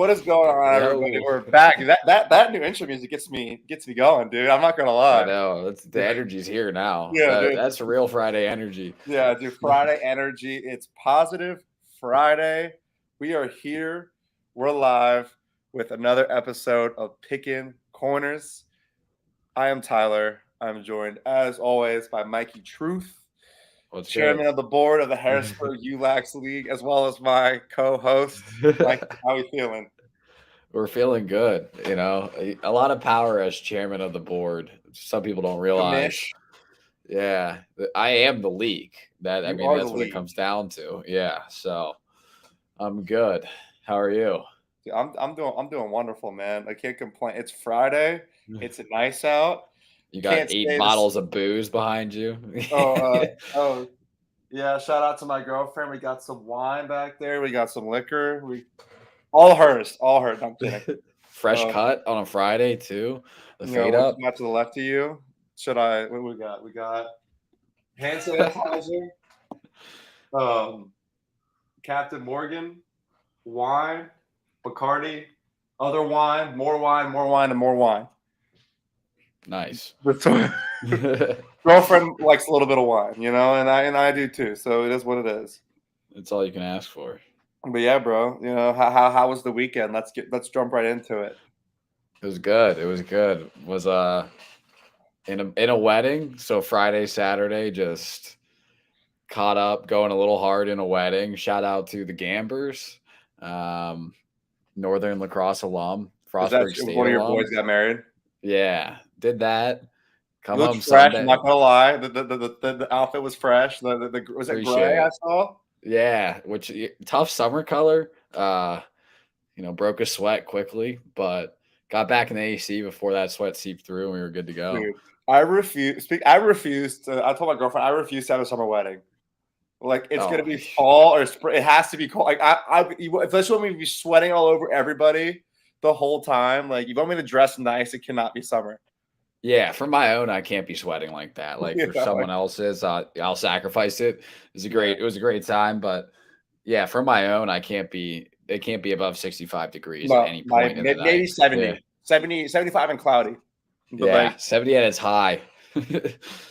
What is going on, everybody? Yo. We're back. That new intro music gets me going, dude. I'm not gonna lie. I know. The energy's here now. Yeah, dude. That's real Friday energy. Yeah, dude. Friday energy. It's positive Friday. We are here. We're live with another episode of Pickin Corners. I am Tyler. I'm joined, as always, by Mikey Truth, chairman of the board of the Harrisburg ULAX League, as well as my co-host. Mike, how are you feeling? We're feeling good. You know, a lot of power as chairman of the board. Some people don't realize. Yeah, I am the league. That's what it comes down to. Yeah, so I'm good. How are you? Dude, I'm doing wonderful, man. I can't complain. It's Friday. It's nice out. You got 8 bottles of booze behind you. Oh, yeah. Shout out to my girlfriend. We got some wine back there. We got some liquor. All hers. I'm kidding. Fresh cut on a Friday too. The fade up. Not to the left of you. What do we got? We got hand sanitizer. Captain Morgan, wine, Bacardi, other wine, more wine, and more wine. Nice. Girlfriend likes a little bit of wine, and I do too. So it is what it is. It's all you can ask for. But yeah, bro, how was the weekend? Let's jump right into it. It was good. Was in a wedding, so Friday, Saturday, just caught up, going a little hard in a wedding. Shout out to the Gambers, Northern Lacrosse alum, Frostburg State. One of your boys got married. Yeah, did that. Come home fresh. Sunday. I'm not gonna lie, the outfit was fresh. Was it gray? I saw. Yeah, which tough summer color. Broke a sweat quickly, but got back in the AC before that sweat seeped through, and we were good to go. Dude, I refused. I told my girlfriend I refused to have a summer wedding. Like it's gonna be fall or spring. It has to be cold. Like if you want me to be sweating all over everybody the whole time, like you want me to dress nice, it cannot be summer. Yeah, for my own, I can't be sweating like that. Like for someone else's, I'll sacrifice it. It was a great time, but yeah, for my own, it can't be above 65 degrees at any point. Maybe 70, 75 and cloudy. But 70 at its high.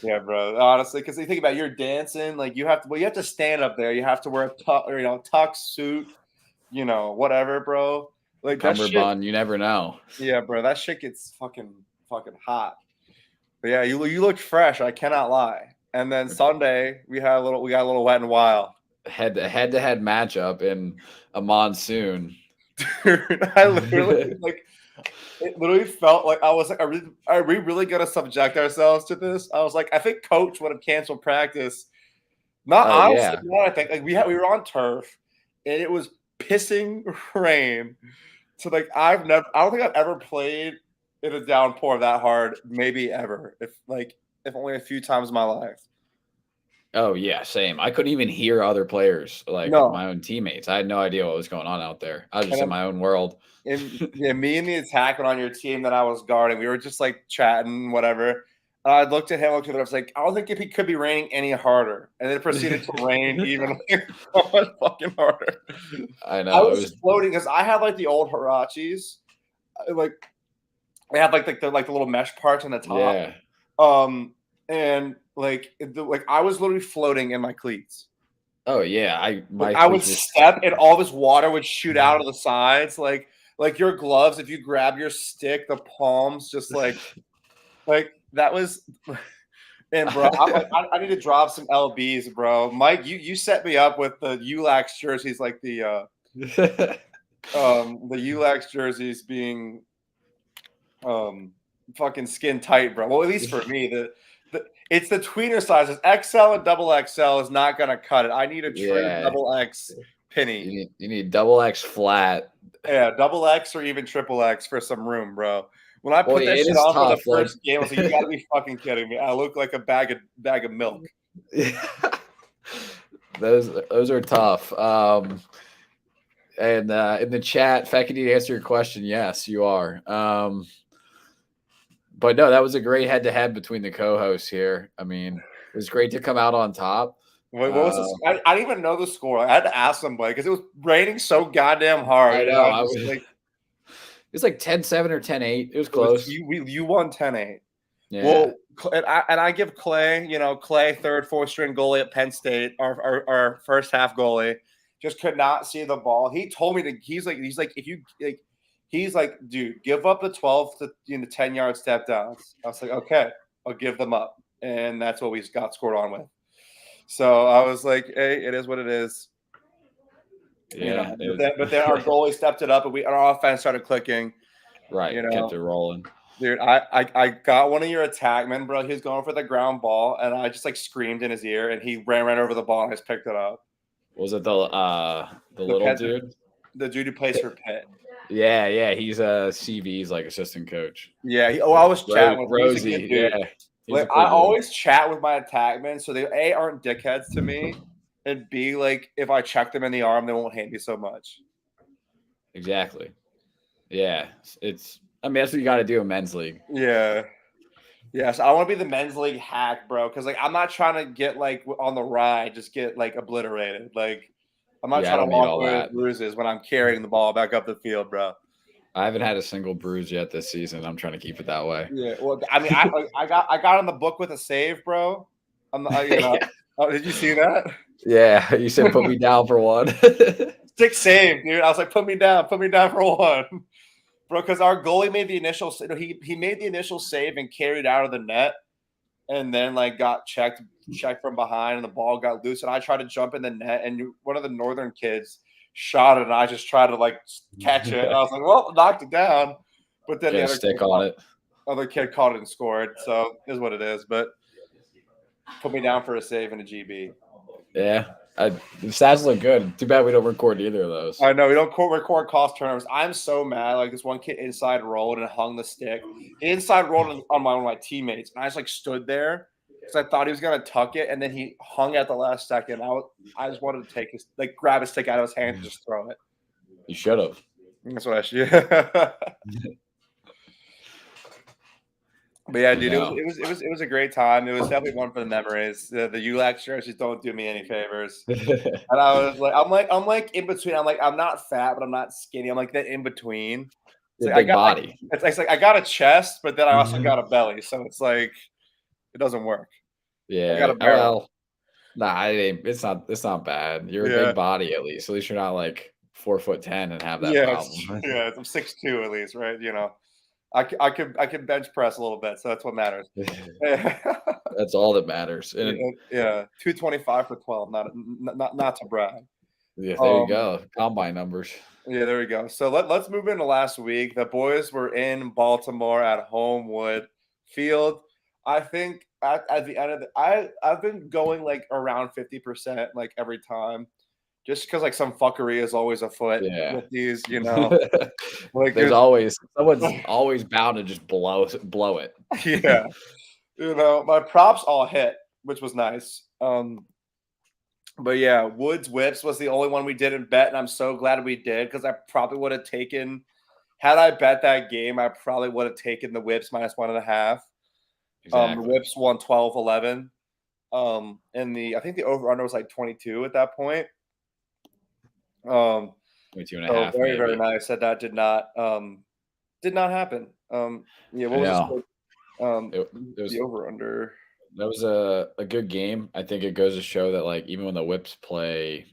Yeah, bro. Honestly, because you think about you're dancing, like you have to stand up there. You have to wear a tux suit, whatever, bro. Like cummerbund, you never know. Yeah, bro, that shit gets fucking hot. But yeah, you looked fresh. I cannot lie. And then Sunday we got a little wet and wild. Head-to-head matchup in a monsoon. Dude, I literally it literally felt like I was like, are we really gonna subject ourselves to this? I was like, I think coach would have canceled practice. I think like we were on turf and it was pissing rain. So like I don't think I've ever played in a downpour that hard, maybe ever. If only a few times in my life. Oh yeah, same. I couldn't even hear other players, my own teammates. I had no idea what was going on out there. I was just in my own world. And me and the attackman on your team that I was guarding, we were just like chatting, whatever. I looked at him, I was like, I don't think if he could be raining any harder. And then it proceeded to rain even so much fucking harder. I know. I was floating because I had like the old Hirachis. Like they have like the little mesh parts on the top. Yeah. And I was literally floating in my cleats. Oh yeah. I would step and all this water would shoot out of the sides. Like your gloves, if you grab your stick, the palms just like that was. And bro, I need to drop some LBs, bro. Mike, you set me up with the ULAX jerseys, like the ULAX jerseys being fucking skin tight, bro. Well, at least for me, it's the tweener sizes. XL and double XL is not gonna cut it. I need a true double X penny. You need double X flat. Yeah, double X or even triple X for some room, bro. When I put that shit on for the first game, I was like, you gotta be fucking kidding me. I look like a bag of milk. Those are tough. And in the chat, Fecky, to answer your question, yes, you are. But no, that was a great head-to-head between the co-hosts here. I mean, it was great to come out on top. Wait, what was this? I didn't even know the score. I had to ask somebody because it was raining so goddamn hard. I know. was like 10-7 or 10-8. It was close. You won 10-8. Yeah. Well, and I give Clay, Clay, third, fourth string goalie at Penn State, our first half goalie, just could not see the ball. He told me he's like, if you like, he's like, dude, give up the 12 to 10-yard step downs. I was like, okay, I'll give them up, and that's what we got scored on with. So I was like, hey, it is what it is. Yeah, but then our goalie stepped it up, and our offense started clicking. Right, kept it rolling. Dude, I got one of your attackmen, bro. He was going for the ground ball, and I just like screamed in his ear, and he ran right over the ball, and I just picked it up. Was it the little dude? The dude who plays for Pitt. Yeah, he's a CV's like assistant coach. Yeah, I was chatting with Rosie. Yeah, like I always chat with my attackmen, so they A, aren't dickheads to me, and B, like if I check them in the arm, they won't hate me so much. Exactly. Yeah, that's what you got to do in men's league. Yeah. Yes, I want to be the men's league hack, bro. Because like I'm not trying to get like on the ride, just get like obliterated. Like I'm not trying to walk away with bruises when I'm carrying the ball back up the field, bro. I haven't had a single bruise yet this season. I'm trying to keep it that way. Yeah, well, I mean, I got on the book with a save, bro. Oh, did you see that? Yeah, you said put me down for one. 6 save, dude. I was like, put me down for one. Bro, because our goalie made the initial he made the initial save and carried out of the net, and then like got checked from behind, and the ball got loose, and I tried to jump in the net, and one of the northern kids shot it, and I just tried to like catch it. And I was like, well, knocked it down, but then the other kid caught it and scored. So it is what it is. But put me down for a save and a GB. Yeah. The stats look good. Too bad we don't record either of those. I know we don't record cost turnovers. I'm so mad. Like this one kid inside rolled and hung the stick. He inside rolled on one of my teammates, and I just like stood there because I thought he was gonna tuck it, and then he hung at the last second. I just wanted to grab his stick out of his hand and just throw it. You should have. That's what I should. But yeah, dude, it was a great time. It was definitely one for the memories. The ULAC jerseys don't do me any favors. And I was like, I'm like in between. I'm not fat, but I'm not skinny. I'm like that in between. It's like, body. It's like I got a chest, but then I also got a belly. So it's like it doesn't work. Yeah. I got a barrel. Nah, it's not bad. You're a big body at least. At least you're not like 4'10" and have that problem. Yeah, I'm 6'2" at least, right? I can bench press a little bit, so that's what matters. That's all that matters. And 225 for 12, not to brag. Yeah, there you go. Combine numbers. Yeah, there we go. So let's move into last week. The boys were in Baltimore at Homewood Field. I think at the end of I've been going like around 50% like every there's just because like some fuckery is always afoot with these, like someone's always bound to just blow it. Yeah, my props all hit, which was nice. But yeah, Woods Whips was the only one we didn't bet, and I'm so glad we did because I probably would have taken. Had I bet that game, I probably would have taken the Whips -1.5. Exactly. The Whips won 12-11. And I think the over/under was like 22 at that point. 22.5. Very, very nice that did not happen. What was the over/under? That was a good game. I think it goes to show that like even when the Whips play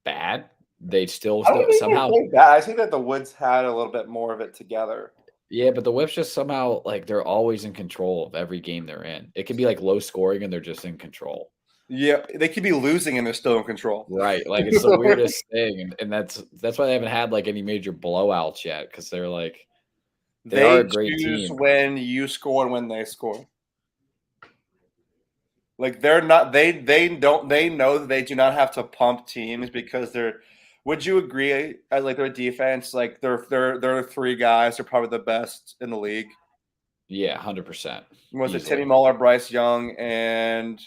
bad, they still somehow play bad. I think that the Woods had a little bit more of it together. Yeah, but the Whips just somehow like they're always in control of every game they're in. It could be like low scoring and they're just in control. Yeah, they could be losing and they're still in control. Right. Like it's the weirdest thing. And that's why they haven't had like any major blowouts yet, because they're like they are a great team. When you score and when they score. Like they're not they know that they do not have to pump teams because they're. Would you agree? Like their defense, like their 3 guys are probably the best in the league. Yeah, 100%. Was it Timmy Muller, Bryce Young, and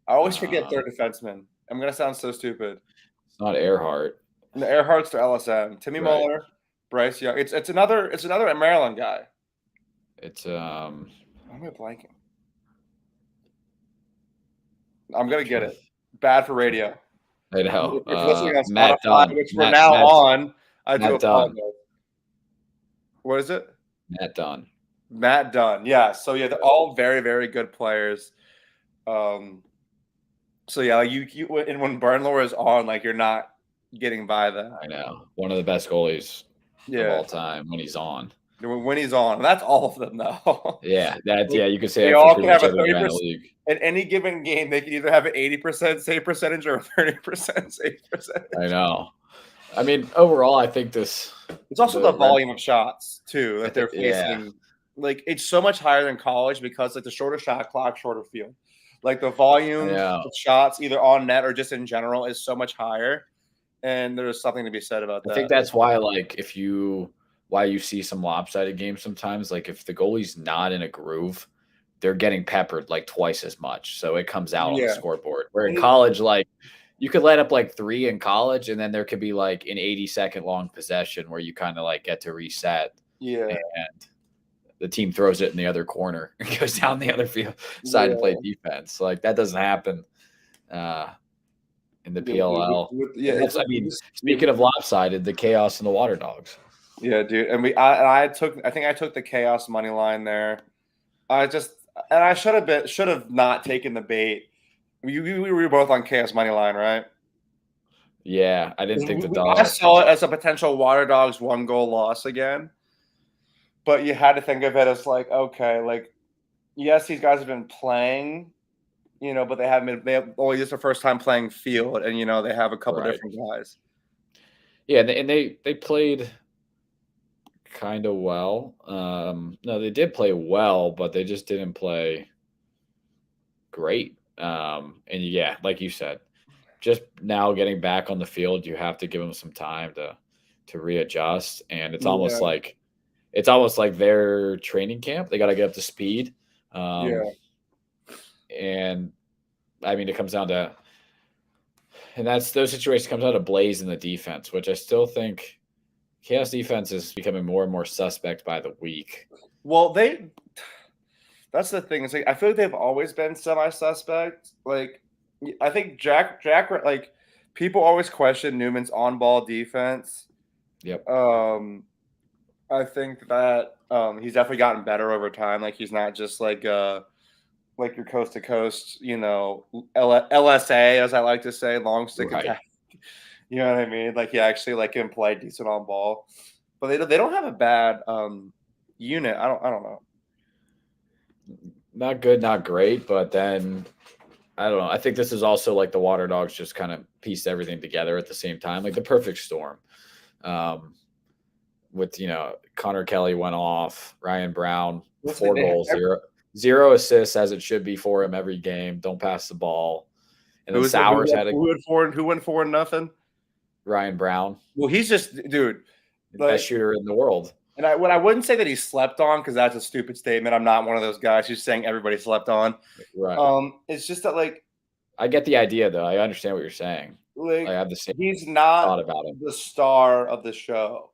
I always forget their defenseman. I'm gonna sound so stupid. It's not Earhart. No, Earhart's their LSM. Timmy Muller, Bryce Young. It's another Maryland guy. It's Why am I blanking? I'm gonna get it. Bad for radio. I know. If listening on Spotify, which we're now on, I do apologize. What is it? Matt Dunn. Matt Dunn. Yeah. So yeah, they're all very, very good players. So yeah, you and when Bernlohr is on, like you're not getting by them. I know. One of the best goalies of all time when he's on. When he's on, and that's all of them though. Yeah, you could say they that all for can pretty much have a every guy in 30%. the league. In any given game, they can either have an 80% save percentage or a 30% save percentage. I know. I mean, overall, I think this. It's also the volume of shots too that they're facing. Yeah. Like it's so much higher than college because like the shorter shot clock, shorter field. Like the volume of shots, either on net or just in general, is so much higher. And there's something to be said about that. I think that's why, like, why you see some lopsided games sometimes. Like, if the goalie's not in a groove, they're getting peppered like twice as much. So it comes out on the scoreboard. Where in college, like, you could let up like 3 in college, and then there could be like an 80-second long possession where you kind of like get to reset. Yeah. And the team throws it in the other corner and goes down the other field side and play defense. Like, that doesn't happen. In the PLL. I mean, speaking of lopsided, the chaos and the Water Dogs. Yeah, dude. And I think I took the chaos money line there. I should have not taken the bait. We were both on chaos money line, right? Yeah, I didn't think the Dogs. I saw it as a potential Water Dogs 1-goal loss again. But you had to think of it as like, okay, like, yes, these guys have been playing, but they haven't been. They have only this is their first time playing field, and they have a couple different guys. Yeah, and they played kind of well. No, they did play well, but they just didn't play great. And yeah, like you said, just now getting back on the field, you have to give them some time to readjust, and it's almost like their training camp. They got to get up to speed. And I mean, it comes down to, and those situations comes down to Blaze in the defense, which I still think Chaos defense is becoming more and more suspect by the week. Well, that's the thing. It's like, I feel like they've always been semi-suspect. Like, I think Jack, like, people always question Newman's on-ball defense. Yep. I think that he's definitely gotten better over time. Like, he's not just like your coast to coast, LSA, as I like to say, long stick attack. You know what I mean? Like, he actually can play decent on ball, but they don't have a bad unit. I don't know. Not good, not great, but then I don't know. I think this is also like the Water Dogs just kind of pieced everything together at the same time, like the perfect storm. With Connor Kelly went off, Ryan Brown 4 goals, zero assists as it should be for him every game. Don't pass the ball. And then Sowers had who went 4-0? Ryan Brown. Well, he's just the best shooter in the world. And I wouldn't say that he slept on, because that's a stupid statement. I'm not one of those guys who's saying everybody slept on. Right. It's just that I get the idea though. I understand what you're saying. I have the same he's not thought about him. The star of the show.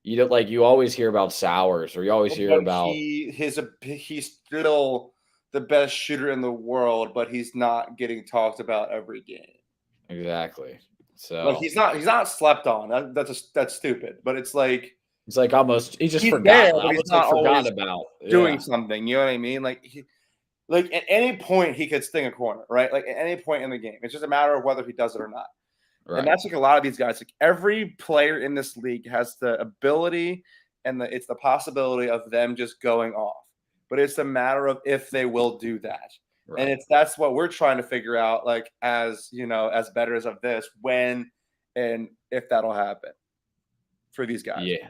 You always hear about Sowers, or you always hear about he's still the best shooter in the world, but he's not getting talked about every game. Exactly. So he's not slept on. That's stupid. But it's like he's just forgotten. He's not forgotten about doing something. You know what I mean? Like at any point he could sting a corner, right? Like at any point in the game, it's just a matter of whether he does it or not. Right. And that's like a lot of these guys. Like every player in this league has the ability and it's the possibility of them just going off. But it's a matter of if they will do that. Right. And that's what we're trying to figure out, like, as as bettors of this, when and if that'll happen for these guys. Yeah.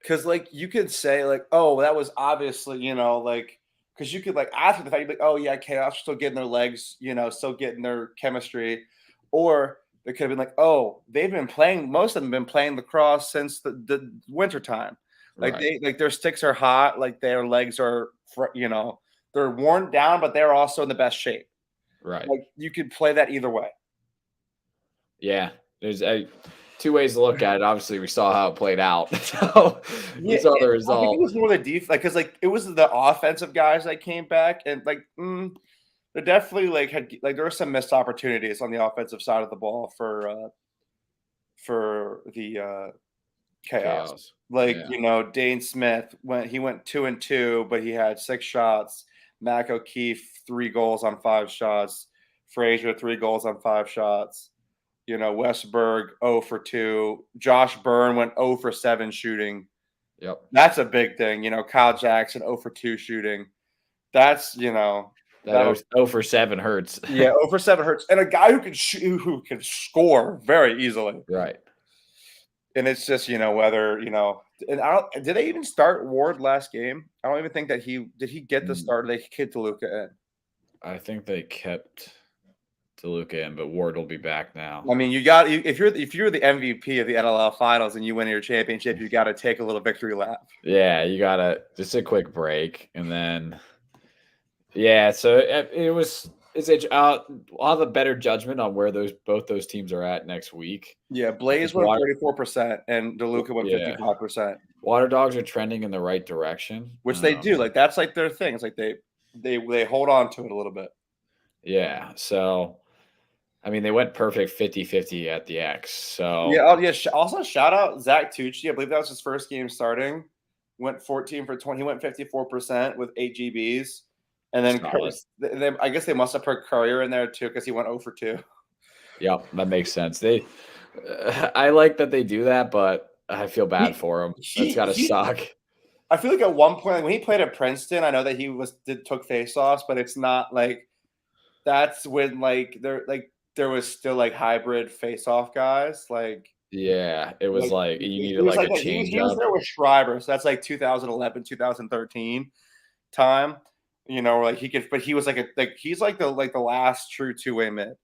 Because you could say oh, that was obviously, because you could after the fact, you'd be like, oh yeah, Chaos are still getting their legs, still getting their chemistry. Or they could have been oh, they've been playing, most of them have been playing lacrosse since the winter time. Their sticks are hot, their legs are, they're worn down, but they're also in the best shape. Right. You could play that either way. Yeah. There's 2 ways to look at it. Obviously, we saw how it played out. So we saw the result. I think it was more the defense, because it was the offensive guys that came back, and they're definitely there were some missed opportunities on the offensive side of the ball for the chaos. Like, Dane Smith went 2-2, but he had 6 shots. Mac O'Keefe, 3 goals on 5 shots. Frazier, 3 goals on 5 shots. Westberg, 0 for 2. Josh Byrne went 0 for 7 shooting. Yep. That's a big thing. Kyle Jackson, 0 for 2 shooting. That's, that 0 for 7 hurts. Yeah, 0 for 7 hurts. And a guy who can shoot, who can score very easily. Right. And it's just, whether, and did they even start Ward last game? I don't even think that did he get the start? They kicked DeLuca in. I think they kept DeLuca in, but Ward will be back now. I mean, if you're the MVP of the NLL finals and you win your championship, you got to take a little victory lap. Yeah, you got to just a quick break. And then, so I'll have a better judgment on where both those teams are at next week. Yeah, Blaze went 34% and DeLuca went 55%. Water Dogs are trending in the right direction, which they do. Like that's like their thing. It's like they hold on to it a little bit. Yeah. So, I mean, they went perfect 50-50 at the X. So Also, shout out Zach Tucci. I believe that was his first game starting. Went 14 for 20. He went 54% with 8 GBs. And then I guess they must have put Courier in there too because he went 0 for 2. Yep, that makes sense. I like that they do that, but I feel bad for him. That's got to suck. I feel like at one point when he played at Princeton, I know that he took faceoffs, but it's not like that's when there was still like hybrid faceoff guys. Like it was like you needed like a change. He was there with Schreiber, so that's like 2011, 2013 time. Like he could, but he was he's like the last true two-way mid.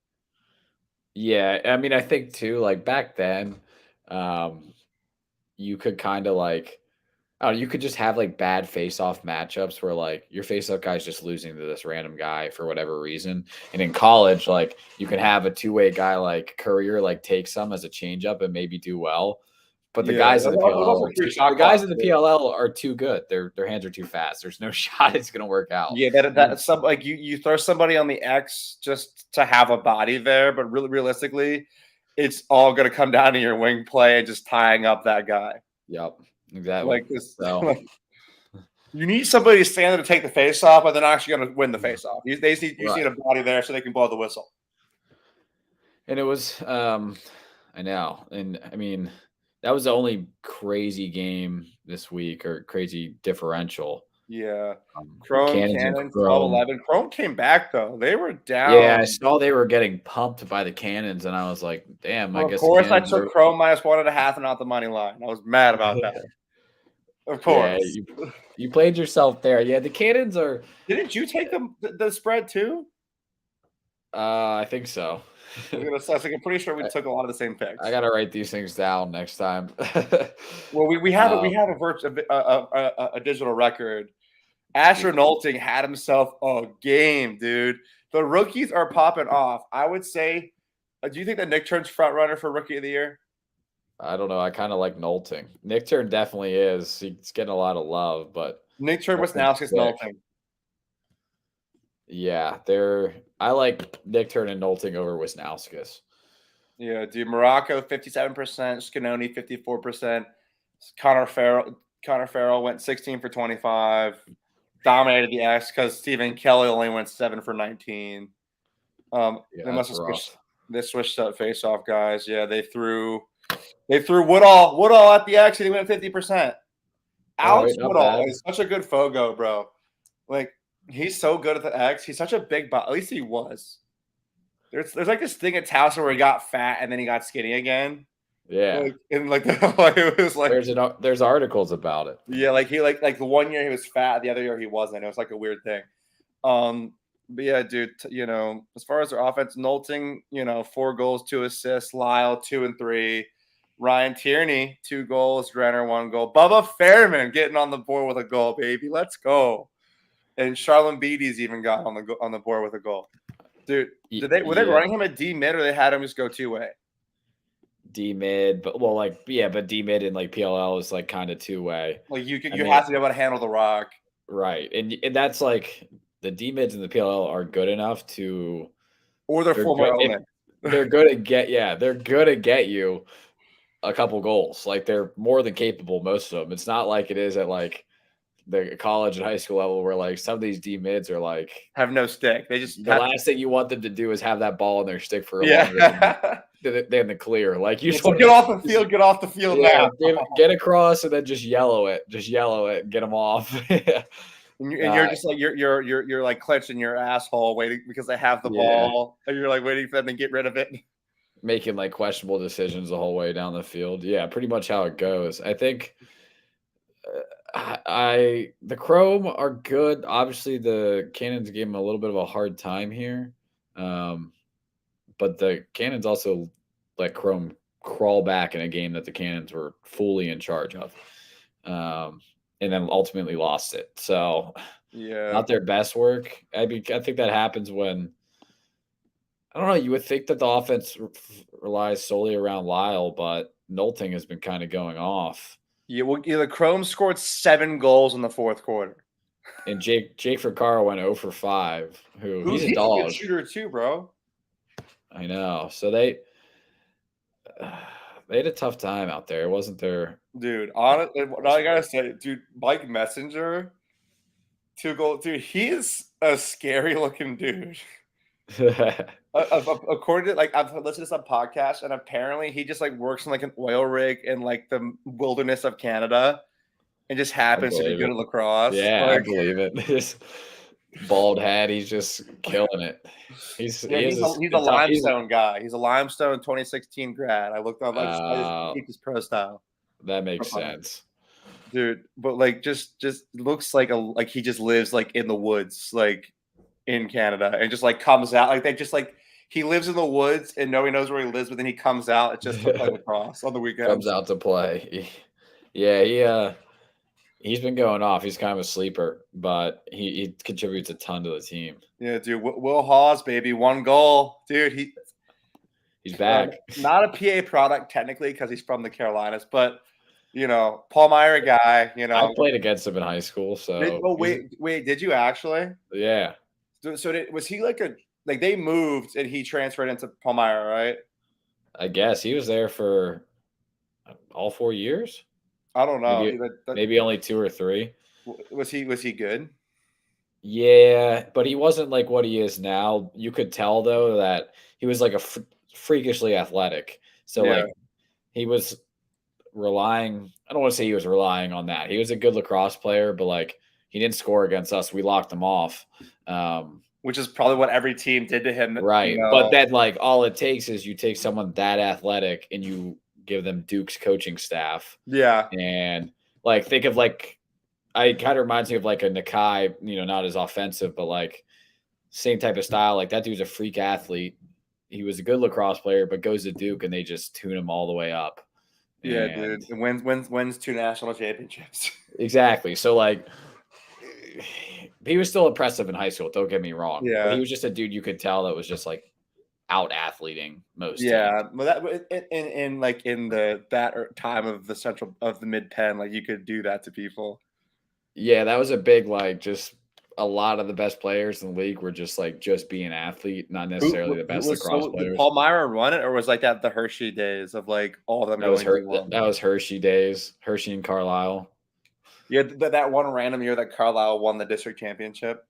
Yeah, I mean, I think too, like back then, you could kind of you could just have like bad face-off matchups where like your face-off guy's just losing to this random guy for whatever reason. And in college, like you can have a two-way guy like Courier take some as a change-up and maybe do well. But the guys in the PLL are too good. Their hands are too fast. There's no shot it's gonna work out. Yeah, that's some like you throw somebody on the X just to have a body there, but really realistically, it's all gonna come down to your wing play and just tying up that guy. Yep, exactly. You need somebody to stand there to take the face off, but they're not actually gonna win the face off. You need a body there so they can blow the whistle. And it was I know, and I mean. That was the only crazy game this week or crazy differential. Yeah. Chrome, Cannon, 12-11. Chrome came back, though. They were down. Yeah, I saw they were getting pumped by the Cannons, and I was like, damn, I guess. Of course, I took Chrome -1.5 and out the money line. I was mad about that. Of course. Yeah, you played yourself there. Yeah, the Cannons are. Didn't you take the spread, too? I think so. I'm pretty sure we took a lot of the same picks. I gotta write these things down next time. Well, we have a digital record. Asher Nolting had himself a game, dude. The rookies are popping off. I would say, do you think that Nick Turn's front runner for Rookie of the Year? I don't know. I kind of like Nolting. Nick Turn definitely is. He's getting a lot of love, but Nick Turn was now Nolting. Yeah, I like Nick Turn and Nolting over Wisnauskas. Yeah, dude. Morocco 57%, Scanoni 54%. Connor Farrell went 16 for 25. Dominated the X because Stephen Kelly only went 7 for 19. They switched up face-off guys. Yeah, they threw Woodall at the X and he went 50%. Alex Woodall is such a good Fogo, bro. Like. He's so good at the X. He's such a big body. At least he was. There's like this thing at Towson where he got fat and then he got skinny again. Yeah. It was like there's articles about it. Yeah, like the one year he was fat, the other year he wasn't. It was like a weird thing. But yeah, dude, as far as their offense, Nolting, 4 goals, 2 assists, Lyle 2 and 3. Ryan Tierney, 2 goals, Renner 1 goal. Bubba Fairman getting on the board with a goal, baby. Let's go. And Charlon Beatty's even got on the board with a goal. Dude, were they running him at D mid or they had him just go 2-way? D mid, but D mid in PLL is kind of 2-way. Like you have to be able to handle the rock. Right. And that's the D mids in the PLL are good enough or they're former element. They're good to get they're good to get you. a couple goals. Like they're more than capable, most of them. It's not like it is at like the college and high school level where like some of these D mids are like have no stick. They just the last thing you want them to do is have that ball in their stick for longer than the clear. Like you just want to get off the field now. Get across and then just yellow it, and get them off. And you're just like you're like clenching your asshole waiting because they have the ball, and you're like waiting for them to get rid of it, making like questionable decisions the whole way down the field. Yeah, pretty much how it goes. I think the Chrome are good. Obviously, the Cannons gave them a little bit of a hard time here, but the Cannons also let Chrome crawl back in a game that the Cannons were fully in charge of. And then ultimately lost it. So, not their best work. I think that happens when, I don't know, you would think that the offense relies solely around Lyle, but Nolting has been kind of going off. Yeah, well, the Chrome scored 7 goals in the fourth quarter. And Jake Fricaro went 0 for 5. He's a dog. A good shooter too, bro. I know. So they had a tough time out there. It wasn't their dude. Honestly, what I gotta say, dude, Mike Messenger, 2 goals, dude. He is a scary looking dude. According to like, I've listened to some podcasts, and apparently he just like works in like an oil rig in like the wilderness of Canada, and just happens to be good at lacrosse. Yeah, I believe it. His bald head, he's just killing it. He's a limestone guy. He's a limestone 2016 grad. I looked up. I just keep his pro style. That makes sense, dude. But like, just looks like he just lives like in the woods, like in Canada, and just like comes out like they just like he lives in the woods and nobody knows where he lives, but then he comes out just to play lacrosse on the weekend. Comes out to play. Yeah, he's been going off. He's kind of a sleeper, but he contributes a ton to the team. Yeah, dude. Will Hawes, baby, 1 goal, dude. He's back. Not a PA product technically because he's from the Carolinas, but you know, Paul Meyer guy. You know, I played against him in high school. So wait, did you actually? Yeah. So was he like they moved and he transferred into Paul Meyer, right? I guess he was there for all 4 years. I don't know. Maybe only 2 or 3. Was he good? Yeah, but he wasn't like what he is now. You could tell though that he was like a freakishly athletic. So like he was relying. I don't want to say he was relying on that. He was a good lacrosse player, but like he didn't score against us. We locked him off. Which is probably what every team did to him. Right. You know? But then like all it takes is you take someone that athletic and you give them Duke's coaching staff. Yeah. And like think of like I kind of reminds me of like a Nakai, you know, not as offensive, but like same type of style. Like that dude's a freak athlete. He was a good lacrosse player, but goes to Duke and they just tune him all the way up. Yeah, dude. And wins 2 national championships. Exactly. So like he was still impressive in high school. Don't get me wrong. Yeah. But he was just a dude you could tell that was just like out athleting most. Yeah. Well, that in like in that time of the mid pen, like you could do that to people. Yeah, that was a big like just a lot of the best players in the league were just being athlete, not necessarily the best lacrosse players. Did Paul Meyer run it, or was like that the Hershey days of like all of them? That was Hershey days, Hershey and Carlisle. Yeah, that one random year that Carlisle won the district championship.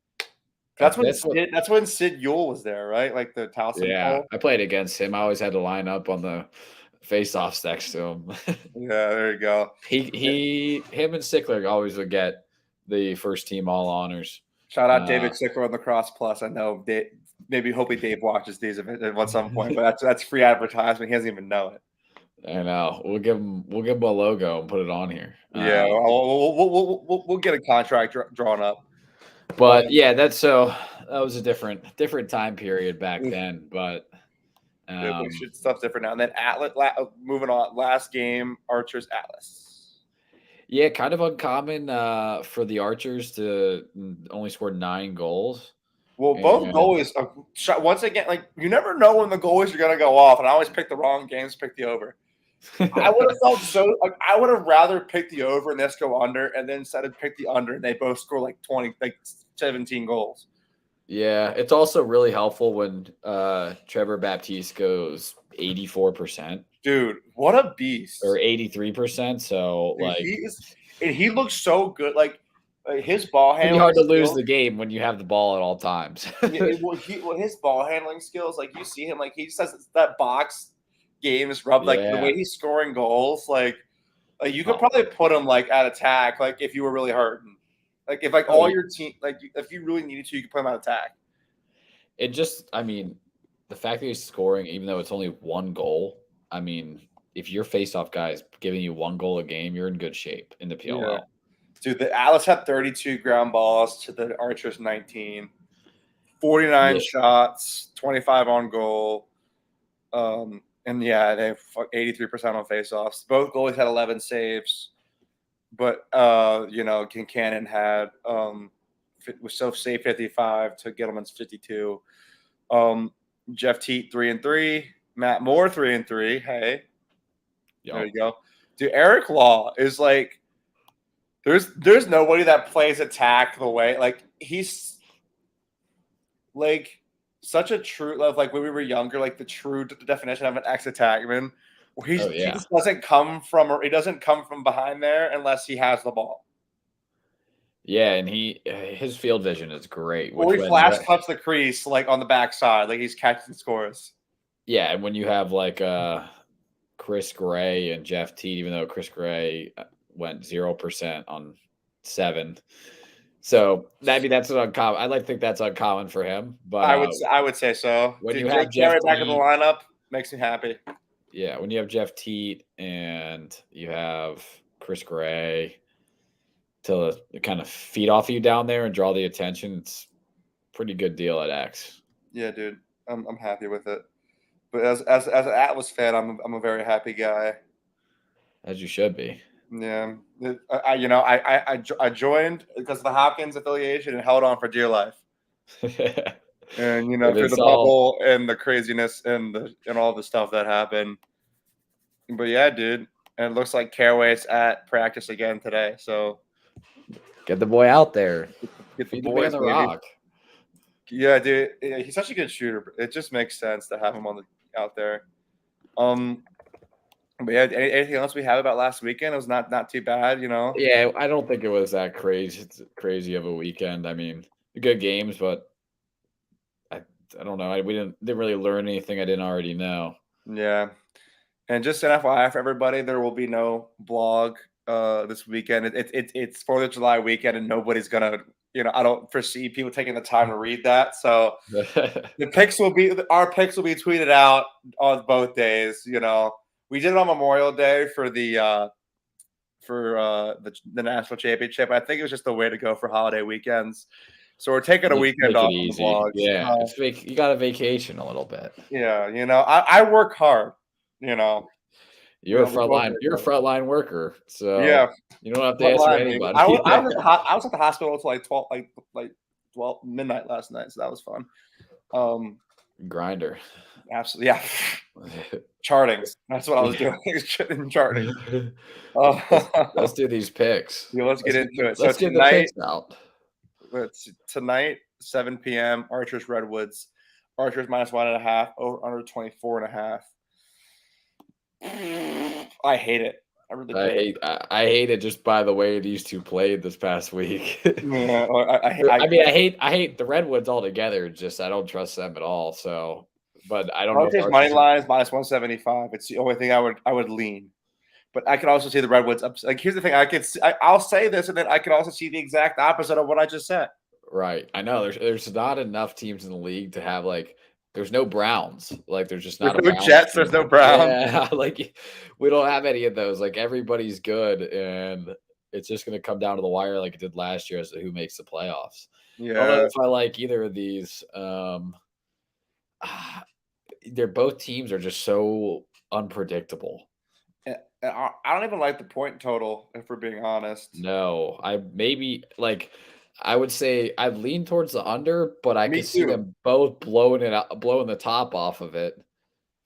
That's when Sid Yule was there, right? Like the Towson. Yeah, I played against him. I always had to line up on the face-offs next to him. Yeah, there you go. Him and Sickler always would get the first team all honors. Shout out David Sickler on the Cross Plus. I know maybe hoping Dave watches these at some point, but that's free advertisement. He doesn't even know it. I know. We'll give him a logo and put it on here. Yeah, we'll get a contract drawn up. But yeah, that was a different time period back then. But stuff's different now. And then Atlas, moving on. Last game, Archers Atlas. Yeah, kind of uncommon for the Archers to only score 9 goals. Well, both goalies once again, like you never know when the goalies are going to go off, and I always pick the wrong games, pick the over. I would have felt I would have rather picked the over and this go under, and then instead of pick the under, and they both score like 17 goals. Yeah, it's also really helpful when Trevor Baptiste goes 84%. Dude, what a beast. Or 83%. So, dude, like, he looks so good. Like his ball handling. It's hard to lose the game when you have the ball at all times. His ball handling skills, like you see him, like he just has that box game is rubbed. Like the way he's scoring goals, like you could probably put him like at attack, like if you were really hurting. Like if like all your team, like if you really needed to, you could put him at attack. It just, I mean, the fact that he's scoring, even though it's only one goal, I mean, if your face-off guy is giving you one goal a game, you're in good shape in the PLL. Yeah. Dude, the Atlas had 32 ground balls to the Archers 19, 49 shots, 25 on goal. And yeah, they have 83% on faceoffs. Both goalies had 11 saves, but Kincannon had was so save 55 to Gettleman's 52. Jeff Teat 3-3, Matt Moore 3-3. Hey, there you go. Dude, Eric Law is like. There's nobody that plays attack the way like he's like such a true like when we were younger, like the true definition of an ex-attackman, where he just doesn't come from behind there unless he has the ball. Yeah, and his field vision is great. Or he flash cuts the crease like on the backside, like he's catching scores. Yeah, and when you have like Chris Gray and Jeff Teat, even though Chris Gray went 0% on 7. So that's an uncommon. I'd like to think that's uncommon for him, but I would say so. When you have Jeff back in the lineup, makes me happy. Yeah, when you have Jeff Teat and you have Chris Gray to kind of feed off you down there and draw the attention, it's a pretty good deal at X. Yeah, dude, I'm happy with it. But as an Atlas fan, I'm a very happy guy. As you should be. Yeah, I joined because of the Hopkins affiliation and held on for dear life. And through the bubble and the craziness and all the stuff that happened. But yeah, dude, and it looks like Caraway's at practice again today. So get the boy out there. Get the boy on the rock. Yeah, dude, he's such a good shooter. It just makes sense to have him out there. But yeah, anything else we have about last weekend? It was not too bad, Yeah, I don't think it was that crazy of a weekend. I mean, good games, but I don't know. We didn't really learn anything I didn't already know. Yeah, and just an FYI for everybody, there will be no blog this weekend. It's 4th of July weekend, and nobody's gonna. I don't foresee people taking the time to read that. So our picks will be tweeted out on both days. We did it on Memorial Day for the national championship. I think it was just the way to go for holiday weekends. So we're taking a weekend off on the vlogs. Yeah, you got a vacation a little bit. Yeah, I work hard. You're a frontline worker, so yeah, you don't have to answer anybody. I was at the hospital until like 12 midnight last night, so that was fun. Grinder. Absolutely, yeah. Charting. That's what I was doing. Charting. Let's do these picks. Yeah, let's get into it. Let's get the picks out. Tonight, 7 p.m. Archers Redwoods. Archers -1.5. Over under 24.5. I hate it. I really do. I hate it just by the way these two played this past week. Yeah, I hate the Redwoods altogether. Just I don't trust them at all. So, but I don't know. Archers money lines -175. It's the only thing I would lean. But I could also see the Redwoods up. Like here's the thing: I'll say this, and then I could also see the exact opposite of what I just said. Right. I know there's not enough teams in the league to have like. There's no Browns. Like there's just not. There's no Jets. There's no Browns. Yeah, like we don't have any of those. Like everybody's good, and it's just going to come down to the wire, like it did last year, as to who makes the playoffs. Yeah. I don't know if I like either of these. They're both teams are just so unpredictable. I don't even like the point total, if we're being honest. No, I would say I'd lean towards the under, but I could see them both blowing the top off of it.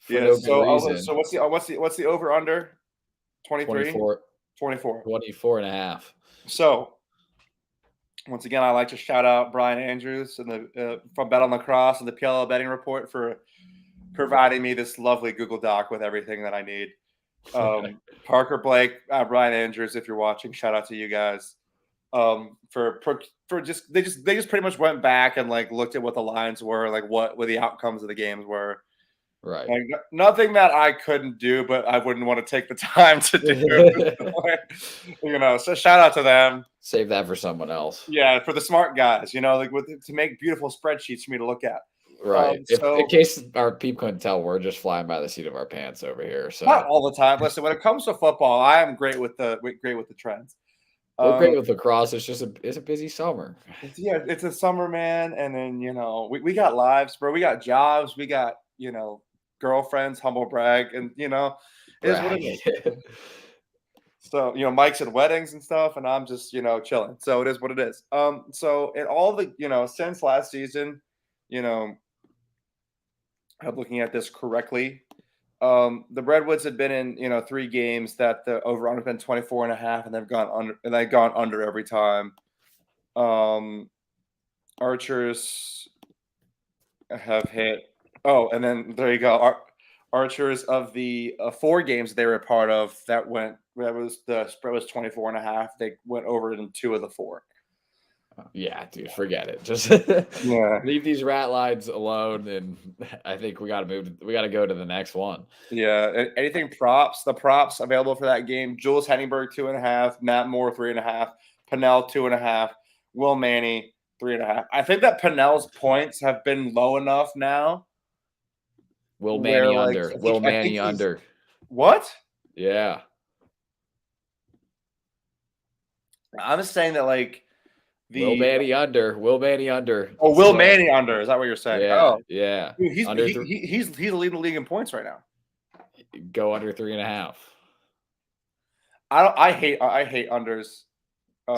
Yeah. So what's the over under? 23? 24.5. So once again, I like to shout out Brian Andrews and from Bet on Lacrosse and the PLL betting report for providing me this lovely Google Doc with everything that I need. Parker Blake, Brian Andrews, if you're watching, shout out to you guys. For just they just pretty much went back and like looked at what the lines were, like what the outcomes of the games were. Right. Like, nothing that I couldn't do, but I wouldn't want to take the time to do. So shout out to them. Save that for someone else. Yeah, for the smart guys, like to make beautiful spreadsheets for me to look at. Right. In case our people couldn't tell, we're just flying by the seat of our pants over here. So not all the time. Listen, when it comes to football, I am great with the trends. We're great with lacrosse. It's just it's a busy summer. It's a summer, man. And then we got lives, bro. We got jobs. We got girlfriends. Humble brag, and it is what it is. So Mike's at weddings and stuff, and I'm just chilling. So it is what it is. So in all the since last season, I'm looking at this correctly. The Redwoods had been in 3 games that the over under been 24.5, and they've gone under every time. Archers have hit. Oh, and then there you go. Archers of the 4 games they were a part of the spread was 24.5. They went over it in 2 of the 4. Yeah, dude, forget it. Just leave these rat lines alone, and I think we got to move. We got to go to the next one. Yeah, anything props? The props available for that game: Jules Henningberg 2.5, Matt Moore 3.5, Pennell 2.5, Will Manny 3.5. I think that Pennell's points have been low enough now. Will Manny under. Will Manny under. What? Yeah. I'm just saying that Will Manny under. Will Manny under. Oh, Will Manny under. Is that what you're saying? Yeah. Oh. Yeah. Dude, he's leading the league in points right now. Go under 3.5. I hate unders.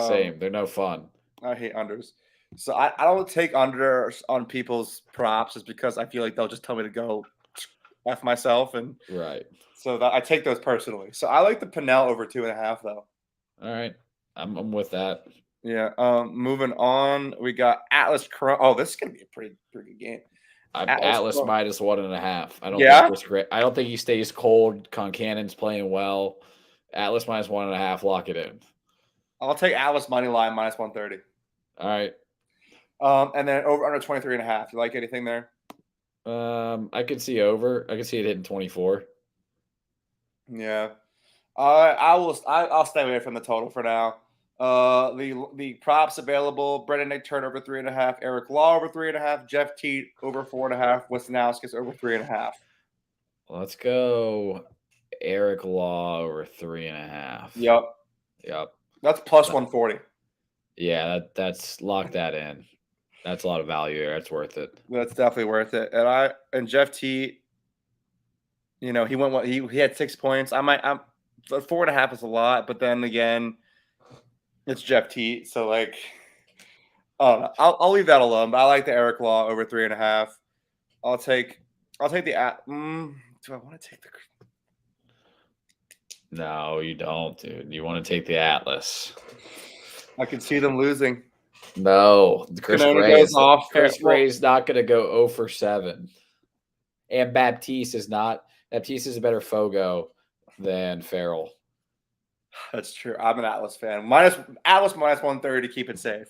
Same. They're no fun. I hate unders. So I don't take unders on people's props just because I feel like they'll just tell me to go F myself. And right. So I take those personally. So I like the Pennell over 2.5 though. All right. I'm with that. Yeah. Moving on, we got Atlas. Oh, this is gonna be a pretty good game. Atlas minus 1.5. I don't think it's great. I don't think he stays cold. Concannon's playing well. Atlas minus 1.5. Lock it in. I'll take Atlas money line minus 130. All right. And then over under 23.5. You like anything there? I could see over. I could see it hitting 24. Yeah. I'll stay away from the total for now. The props available: Brendan Nick Turner over 3.5, Eric Law over 3.5, Jeff Teat over 4.5, Wisnauskas over 3.5. Let's go Eric Law over 3.5. Yep. That's plus 140. Yeah, that's lock that in. That's a lot of value there. That's worth it. That's definitely worth it. And Jeff Teat, he went he had 6 points. 4.5 is a lot, but then again, it's Jeff Teat, so I'll leave that alone. But I like the Eric Law over 3.5. I'll take the do I want to take the? No, you don't, dude. You want to take the Atlas. I can see them losing. No, Chris Gray's not going to go 0 for 7, and Baptiste is not. Baptiste is a better Fogo than Farrell. That's true. I'm an Atlas fan. Atlas minus 130 to keep it safe.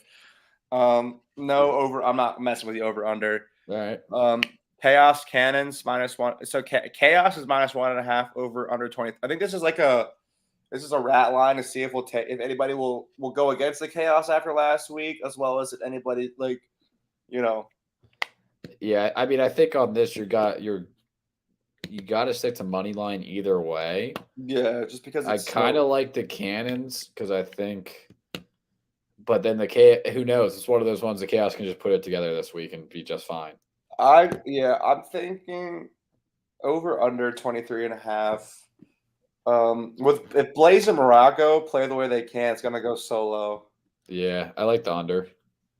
No over. I'm not messing with the over under. All right. Chaos Cannons minus 1. So Chaos is minus 1.5 over under 20. I think this is a rat line to see if anybody will go against the Chaos after last week, as well as if anybody Yeah, I mean, I think on this you got to stick to money line either way. Yeah, just because I kind of like the Cannons because I think, but then who knows? It's one of those ones the Chaos can just put it together this week and be just fine. I'm thinking over under 23.5. If Blaze and Morocco play the way they can, it's gonna go solo. Yeah, I like the under.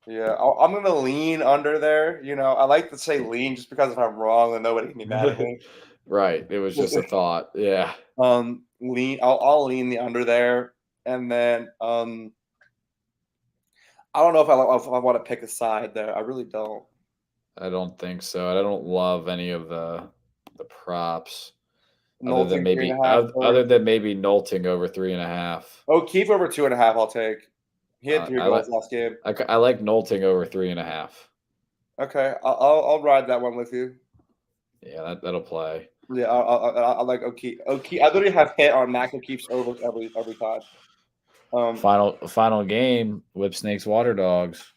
Yeah, I'm gonna lean under there. I like to say lean just because if I'm wrong, then nobody can be mad at me. Right. It was just a thought. Yeah. Lean. I'll lean the under there, and then I don't know if I want to pick a side there. I really don't. I don't think so. I don't love any of the the props. Other than maybe Nolting over 3.5. Oh, keep over 2.5. I'll take. He had 3 goals last game. I like Nolting over 3.5. Okay, I'll ride that one with you. Yeah, that'll play. Yeah, I like O'Keefe. O'Keefe. I literally have hit on Mac O'Keefe's over every time. Final game, Whip Snakes Water Dogs.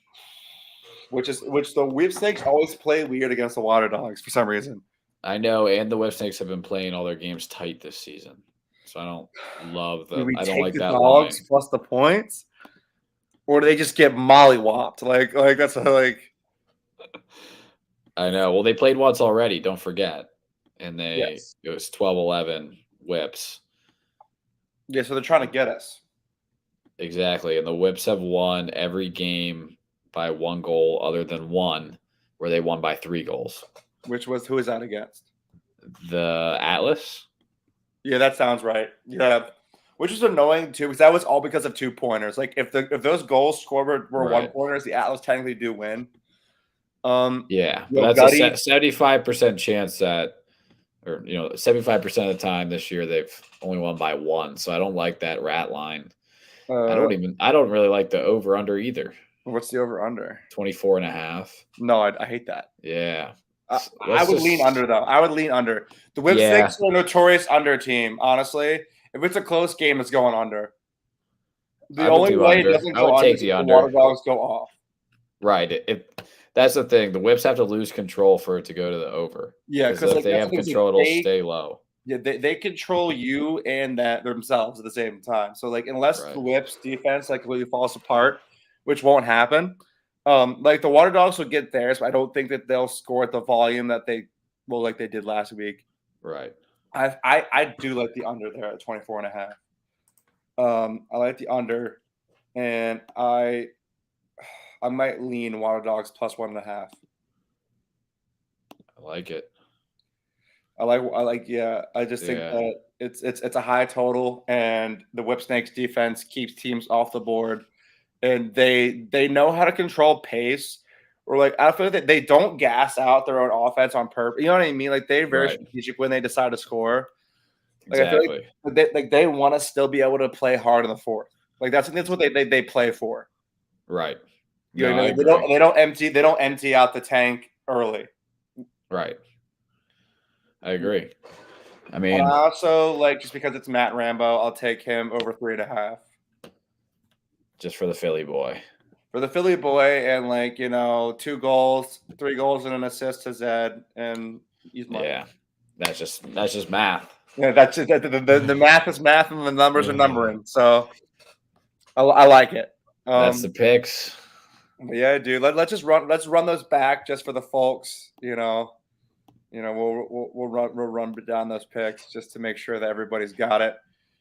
Which the Whip Snakes always play weird against the Water Dogs for some reason. I know, and the Whip Snakes have been playing all their games tight this season, so I don't love the. I don't like that dogs line. Plus the points, or do they just get mollywopped? Like that's like. I know. Well, they played once already. Don't forget, and it was 12-11 Whips. Yeah, so they're trying to get us. Exactly, and the Whips have won every game by 1 goal, other than one where they won by 3 goals. Who is that against? The Atlas. Yeah, that sounds right. Yeah, which is annoying too, because that was all because of 2-pointers. Like if those goals scored were 1-pointers, the Atlas technically do win. Yeah, but that's a 75% chance that, or 75% of the time this year they've only won by 1. So I don't like that rat line. I don't really like the over under either. What's the over under? 24.5. No, I hate that. Yeah. I would lean under though. I would lean under. The Whip Snakes are a notorious under team. Honestly, if it's a close game, it's going under. The only way it doesn't go under is the Water Dogs go off. Right. That's the thing. The Whips have to lose control for it to go to the over. Yeah, because if they have control, it'll stay low. Yeah, they control you and that themselves at the same time. So unless the Whips defense completely falls apart, which won't happen. The Water Dogs will get theirs, but I don't think that they'll score at the volume that they like they did last week. Right. I do like the under there at 24.5. I like the under, and I might lean Water Dogs plus 1.5. I like it. I just think that it's a high total, and the Whip Snakes defense keeps teams off the board, and they know how to control pace. Or I feel like they don't gas out their own offense on purpose. You know what I mean? They're very strategic when they decide to score. Exactly. I feel like they want to still be able to play hard in the fourth. That's what they play for. Right. You know what I mean? They don't empty out the tank early. Right. I agree. I mean, I also just because it's Matt Rambo, I'll take him over 3.5. Just for the Philly boy. For the Philly boy, and 2 goals, 3 goals, and an assist to Zed, and he's money. Yeah, that's just math. Yeah, that's just, the math is math, and the numbers are numbering. So I like it. That's the picks. Yeah, dude. Let's run those back just for the folks. We'll run down those picks just to make sure that everybody's got it.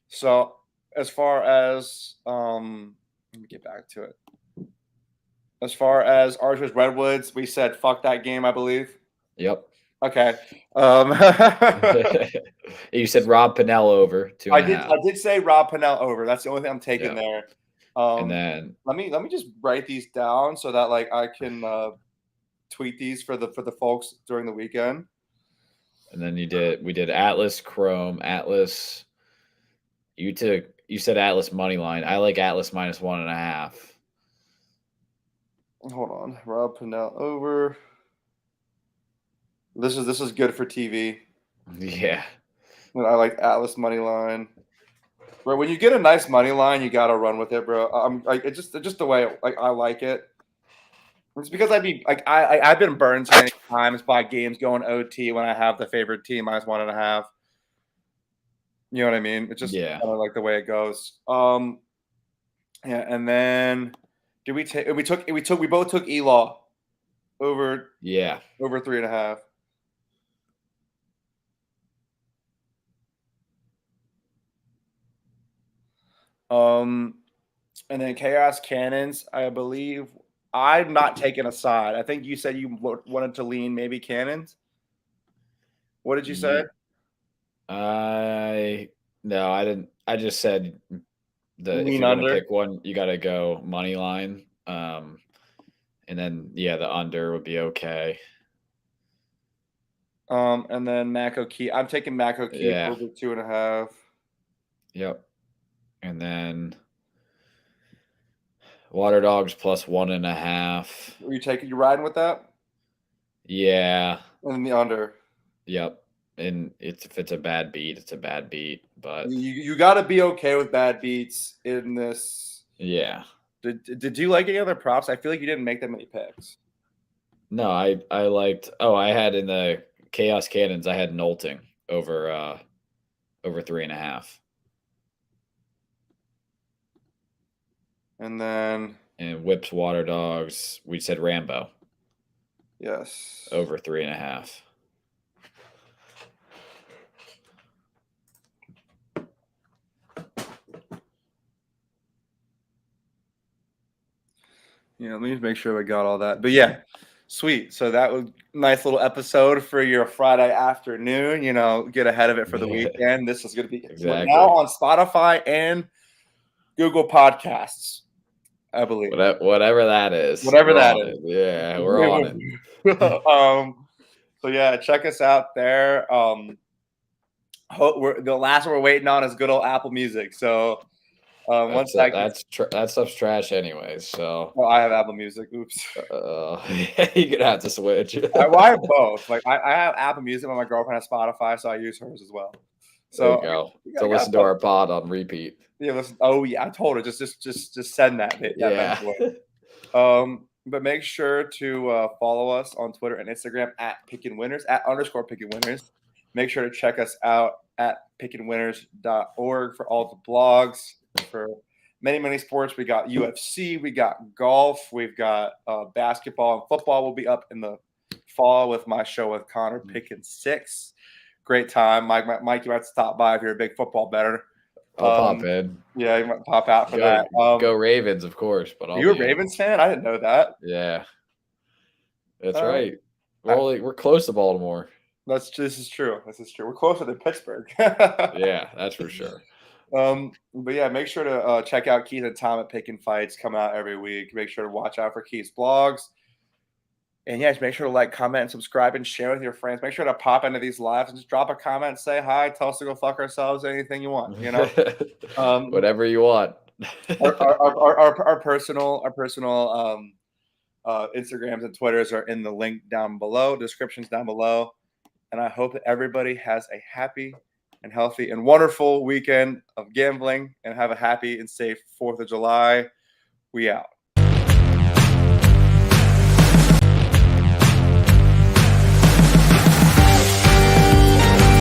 So as far as let me get back to it. As far as Archers Redwoods, we said fuck that game, I believe. Yep. Okay. You said Rob Pennell over 2.5. I did say Rob Pennell over. That's the only thing I'm taking there. And then let me just write these down so that I can tweet these for the folks during the weekend. And then we did Atlas Chrome, Atlas. You said Atlas money line. I like Atlas minus 1.5. Hold on, Rob Pennell over. This is good for TV. Yeah. I like Atlas money line. Bro, when you get a nice money line, you gotta run with it, bro. It's just the way I like it. It's because I've been burned so many times by games going OT when I have the favorite team minus 1.5. You know what I mean? It's just kind of like the way it goes. Yeah, and then we both took Elaw over over 3.5. And then Chaos Cannons, I believe I'm not taking a side. I think you said you wanted to lean maybe Cannons. What did you say? No, I didn't. I just said if you're going to pick one, you got to go money line. And then the under would be okay. And then Mako Key. I'm taking Mako Key over 2.5. Yep. And then Water Dogs plus 1.5. You riding with that? Yeah. And the under. Yep. And if it's a bad beat, it's a bad beat. But you got to be okay with bad beats in this. Yeah. Did you like any other props? I feel like you didn't make that many picks. No, I liked. Oh, I had in the Chaos Cannons. I had Nolting over 3.5. And then Whips Water Dogs. We said Rambo. Yes. Over 3.5. Let me just make sure we got all that. But yeah, sweet. So that was a nice little episode for your Friday afternoon. Get ahead of it for the weekend. This is going to be now on Spotify and Google Podcasts, I believe. Whatever that is. Whatever that is. Yeah, we're on it. So yeah, check us out there. The last one we're waiting on is good old Apple Music. So that stuff's trash anyways. So I have Apple Music. Oops. You're gonna have to switch. I have both. Like I have Apple Music, but my girlfriend has Spotify, so I use hers as well. So there you go. So listen to our pod on repeat. Yeah, listen. Oh yeah, I told her just send that. But make sure to follow us on Twitter and Instagram at Pickin Winners @_Pickin Winners. Make sure to check us out at pickinwinners.org for all the blogs for many sports. We got UFC, we got golf, we've got basketball and football will be up in the fall with my show with Connor, Pickin 6. Great time. Mike, you might stop by if you're a big football bettor. I'll pop in. Yeah, you might pop out for that. Go Ravens, of course. But you're a Ravens fan? I didn't know that. Yeah, that's right. We're close to Baltimore. This is true. We're closer than Pittsburgh. Yeah, that's for sure. But yeah, make sure to check out Keith and Tom at Pickin' Fights. Come out every week. Make sure to watch out for Keith's blogs. And yes, make sure to like, comment, and subscribe, and share with your friends. Make sure to pop into these lives and just drop a comment, say hi, tell us to go fuck ourselves, anything you want. Whatever you want. our personal Instagrams and Twitters are in the link down below, descriptions down below. And I hope that everybody has a happy and healthy and wonderful weekend of gambling, and have a happy and safe 4th of July. We out.